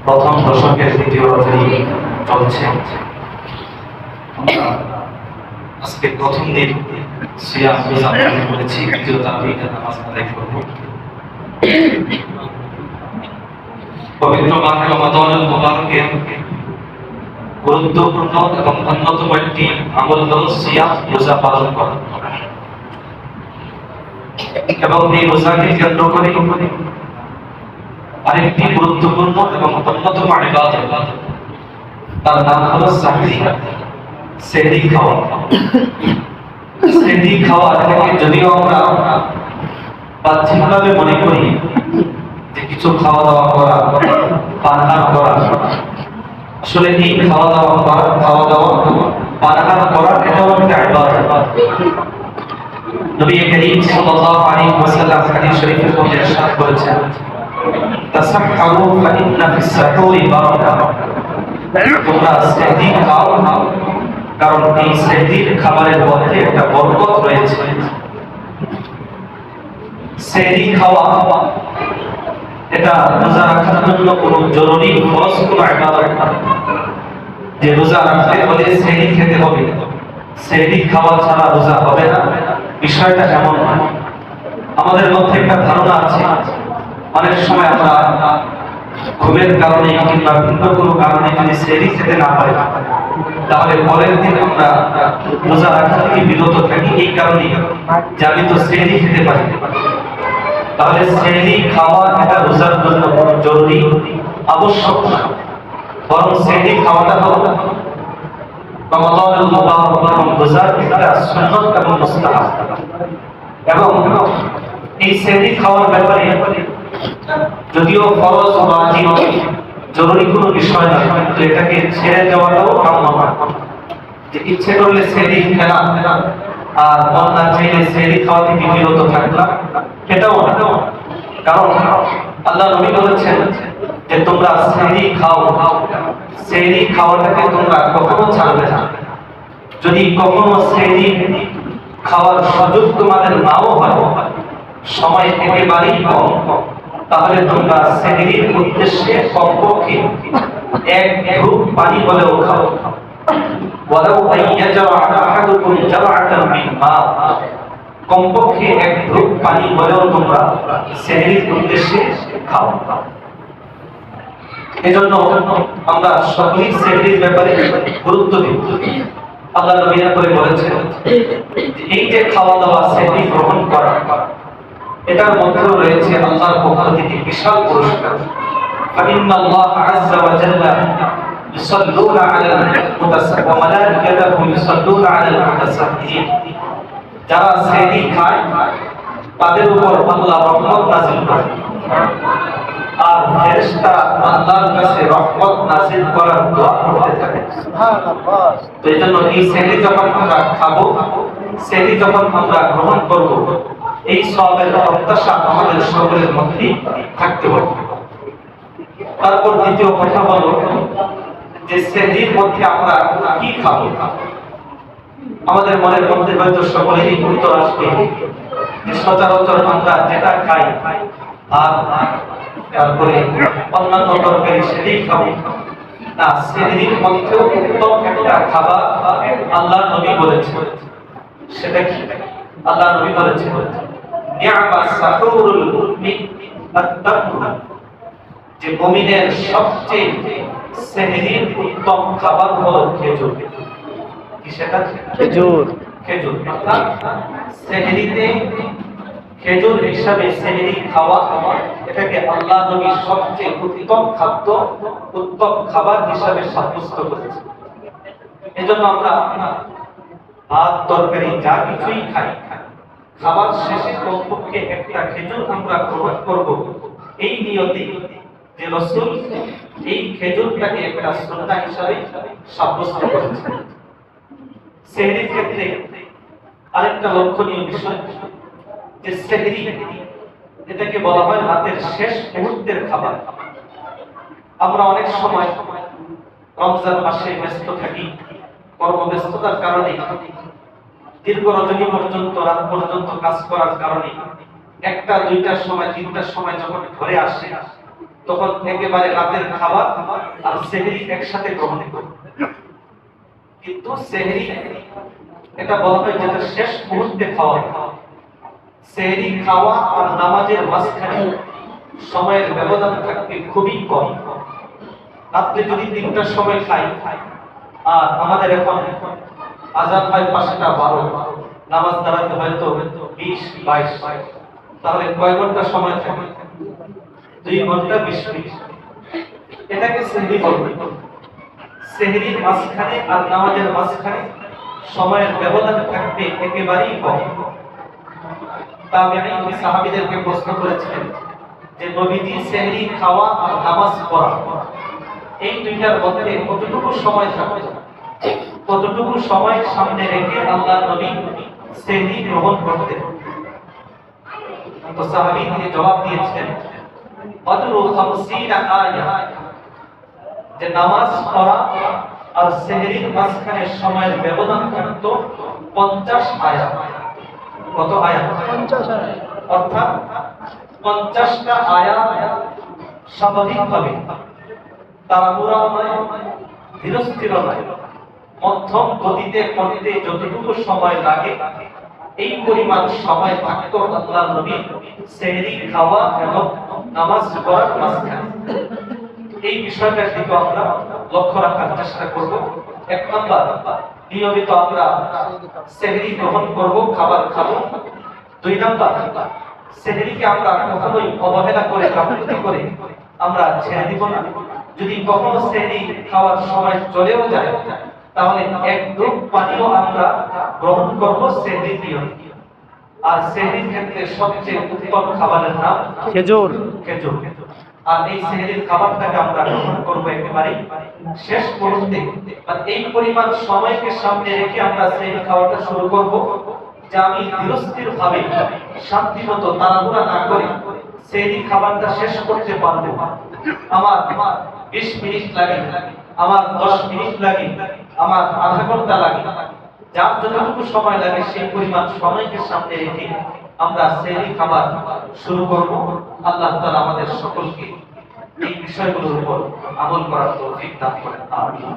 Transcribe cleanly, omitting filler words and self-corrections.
প্রথম দশকের দ্বিতীয় রজনী চলছে। আজকে প্রথম দিন সিয়াম রোজা পালন করেছি, দ্বিতীয় তারাবির নামাজ আদায় করব। পবিত্র মাহে রমাদানুল মুবারকের গুরুত্বপূর্ণ এবং অন্যতম একটি আমল হল সিয়াম রোজা পালন করা, এবং এই রোজাকে কেন্দ্র করে আরেকটি গুরুত্বপূর্ণ এবং অন্যতম ইবাদত, তার নাম হলো সাহরি, সেহরি খাওয়া। সেহরি খাওয়া থেকে যদিও আমরা বাহ্যিকভাবে মনে করি যে কিছু খাওয়া দাওয়া করা, পানাহার করা, আসলে এই খাওয়া দাওয়া পানাহার করা এটাও একটা ইবাদত। নবী করিম সাল্লাল্লাহু আলাইহি ওয়াসাল্লাম হাদিস শরীফের মধ্যে ইরশাদ করেছেন, তাসাহহারু ফাইন্না ফিস সাহুরি বারাকা, তোমরা সেহরি খাও কারণ এই সেহরির খাবারের মধ্যে একটা বরকত রয়েছে। সেহরি খাওয়া এটা রোজা রাখার জন্য কোনো জরুরি ফরজ কোনো ইবাদত না যে রোজা রাখতে হলে সেহরি খেতে হবে, সেহরি খাওয়া ছাড়া রোজা হবে না, বিষয়টা এমন নয়। আমাদের মধ্যে একটা ধারণা আছে, অনেক সময় আমরা ঘুমের কারণে কিংবা ভিন্ন কোনো কারণে যদি সেহরি খেতে না পারি তাহলে পরের দিন আমরা রোজা রাখা থেকে বিরত থাকি, এই কারণে যে আমি তো সেহরি খেতে পারি। তাহলে সেহরি খাওয়া এটা রোজার জন্য জরুরি আবশ্যক না, বরং সেহরি খাওয়াটা হলো রমাদানুল মুবারক এবং রোজার একটা সুন্নাত এবং মুস্তাহাব। এবং এই সেহরি খাওয়ার ব্যাপারে যদিও ফরজ ওয়াজিব জরুরি কোনো বিষয় না, কিন্তু এটাকে ছেড়ে যাওয়াটাও কাম্য না, যে ইচ্ছে করলে সেহরি খেলা আর মন না চাইলে সেহরি খাওয়া থেকে বিরত থাকলাম, এটাও না। কারণ আল্লাহ নবী বলেছেন যে তোমরা সেহরি খাও, সেহরি খাওয়াটাকে তোমরা কখনো ছাড়বে না। যদি কখনো সেহরি খাওয়ার সুযোগ তোমাদের নাও হয়, সময় একেবারেই কম, তাহলে তোমরা সেহরির উদ্দেশ্যে কমপক্ষে এক ঢোক পানি হলেও খাও। ওয়ালাউ আইয়াজরা আহাদুকুম জারআতান মিন মা, কমপক্ষে এক ঢোক পানি হলেও তোমরা সেহরির উদ্দেশ্যে খাও। এজন্য আমরা সকলেই সেহরির ব্যাপারে গুরুত্ব দিই। আল্লাহ নবী করে বলেছেন এই যে খাওয়া দাওয়া সেহরি গ্রহণ করা, এটার মধ্যেও রয়েছে আল্লাহর পক্ষ থেকে বিশাল পুরস্কার। ফাইন্নাল্লাহ আযজা ওয়া জাল্লা ইউসাল্লুনা আলাল মুতাসাব্বিহিন ওয়া মালাইকাতুহু ইউসাল্লুনা আলাল মুতাসাব্বিহিন, যারা সেহরি খায় তাদের উপর আল্লাহ রহমত নাযিল করেন, আর ফেরেশতা আল্লাহর কাছে রহমত নাযিল করার দোয়া করতে থাকে। সুবহানাল্লাহ। তো এজন্য এই সেহরি যখন আমরা খাবো, সেহরি যখন আমরা গ্রহণ করব, এই সওয়াবের প্রত্যাশা আমাদের সকলের মধ্যে থাকতে হবে। তারপর দ্বিতীয় কথা হলো যে সেহরির মধ্যে আমরা কি খাবো। আমাদের মনের মধ্যে হয়তো সকলেরই উত্তর আসবে যে সচরাচর আমরা যেটা খাই আর তারপরে অন্যান্য তরকারি সেটাই খাবো না। সেহরির মধ্যেও উত্তম একটা খাবার আল্লাহর নবী বলেছেন, সেটা কি? আল্লাহ নবী বলেছেন নি'মা সাহুরুল মুমিন আত-তামর, যে মুমিনের সবচেয়ে সেহরির উত্তম খাবার হলো খেজুর। কি সেটা? খেজুর। খেজুর অর্থাৎ সেহরিতে খেজুর হিসাবে সেহরি খাওয়া, এটাকে আল্লাহ নবী সবচেয়ে উত্তম খাদ্য, উত্তম খাবার হিসাবে সাব্যস্ত করেছেন। এজন্য আমরা ভাত তরকারি যা কিছুই খাই, খাবার শেষে কমপক্ষে একটা খেজুর আমরা গ্রহণ করব, এই নিয়তে যে রাসূল এই খেজুরটাকে একটা সুন্নাহ হিসাবে সাব্যস্ত করেছেন। সেহরির ক্ষেত্রে আরেকটা লক্ষণীয় বিষয় যে সেহরি এটাকে বলা হয় রাতের শেষ মুহূর্তের খাবার। আমরা অনেক সময় রমজান মাসে ব্যস্ত থাকি, কর্মব্যস্ততার কারণে দীর্ঘ রজনী পর্যন্ত, রাত পর্যন্ত কাজ করার কারণে একটা দুইটার সময়, তিনটার সময় যখন ঘরে আসে তখন একেবারে রাতের খাবার আর সেহরি একসাথে গ্রহণ করব। কিন্তু সেহরি এটা বলা হয় যেটা শেষ মুহূর্তে খাওয়া। সেহরি খাওয়া আর নামাজের মাঝখানে সময়ের ব্যবধান থাকবে খুবই কম। রাত্রে যদি 3টার সময় খাই আর আমাদের এখন আজান হয় 5টা 12, নামাজ দাঁড়াতে হয়তো 20-22, তাহলে কয় ঘন্টা সময় থাকে? 2 ঘন্টা 20 মিনিট। এটাকে সেহরি বলবে। সেহরির মাঝখানে আর নামাজের মাঝখানে সময়ের ব্যবধান থাকবে একেবারেই কম। তাবেঈন সাহাবীদেরকে প্রশ্ন করেছিলেন যে নবীজি সেহরি খাওয়া আর নামাজ পড়া এই দুইটার মধ্যে কতটুকু সময় থাকবে, কতটুকু সময় সামনে রেখে আল্লাহর নবী সেহরি গ্রহণ করতেন? তো সাহাবী তিনি জবাব দিয়েছেন মাত্র 50 আয়াত, যে নামাজ পড়া আর সেহরির মাঝখানে সময়ের ব্যবধান থাকতো 50 আয়াত। কত আয়াত? 50 আয়াত। অর্থাৎ 50টা আয়াত স্বাভাবিকভাবে তাড়াহুড়া নয়, ধীরস্থির নয়, মধ্যম গতিতে পড়তে যতটুকু সময় লাগে এই পরিমাণ সময় থাকতো আল্লাহর নবী সেহরি খাওয়া এবং নামাজ পড়ার মাঝখানে। এই বিষয়টার দিকে আমরা লক্ষ্য রাখার চেষ্টা করব। 1 নাম্বার, নিয়মিত আমরা সেহরি গ্রহণ করব, খাবার খাবো। 2 নাম্বার, সেহরিকে আমরা কখনোই অবহেলা করে গাফিলতি করে আমরা ছেড়ে দিব না। যদি কখনো সেহরি খাওয়ার সময় চলেও যায় তাহলে 1 ডুব পানিও আমরা গ্রহণ করব সেহরির নিয়মে। আর সেহরির ক্ষেত্রে সবচেয়ে উত্তম খাবারের নাম খেজুর। খেজুর। আর এই সেহরির খাবারটাকে আমরা গ্রহণ করব একেবারে শেষ মুহূর্তে। আর এই পরিমাণ সময়কে সামনে রেখে আমরা সেহরি খাওয়াটা শুরু করব যে আমি ধীরস্থির ভাবে শান্তিমতো তাড়াহুড়া না করে সেহরি খাবারটা শেষ করতে পারবো। আমার 20 মিনিট লাগে, আমার 10 মিনিট লাগে, আমার আধা ঘন্টা লাগে, যার যতটুকু সময় লাগে সেই পরিমাণ সময়কে সামনে রেখে আমরা সেহরি খাবার শুরু করব। আল্লাহ তাআলা আমাদের সকলকে এই বিষয়গুলোর উপর আমল করার তৌফিক দান করেন। আমিন।